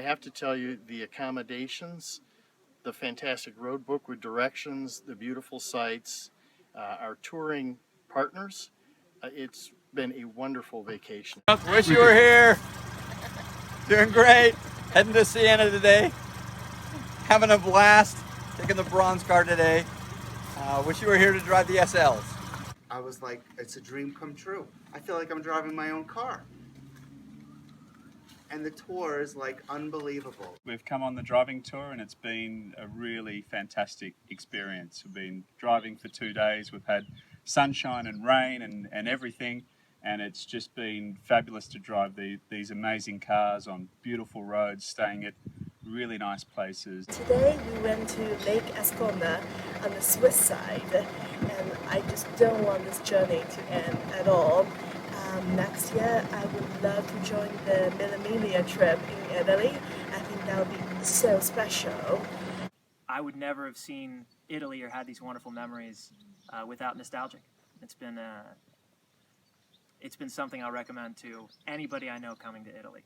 I have to tell you, the accommodations, the fantastic road book with directions, the beautiful sights, our touring partners, it's been a wonderful vacation. Wish you were here. Doing great. Heading to Siena today. Having a blast. Taking the bronze car today. Wish you were here to drive the SLs. I was like, it's a dream come true. I feel like I'm driving my own car. And the tour is like unbelievable. We've come on the driving tour and it's been a really fantastic experience. We've been driving for 2 days. We've had sunshine and rain and everything, and it's just been fabulous to drive these amazing cars on beautiful roads, staying at really nice places. Today we went to Lake Ascona on the Swiss side, and I just don't want this journey to end at all. Next year I would love to join the Mille trip in Italy. I think that would be so special. I would never have seen Italy or had these wonderful memories without nostalgic. It's been something I'll recommend to anybody I know coming to Italy.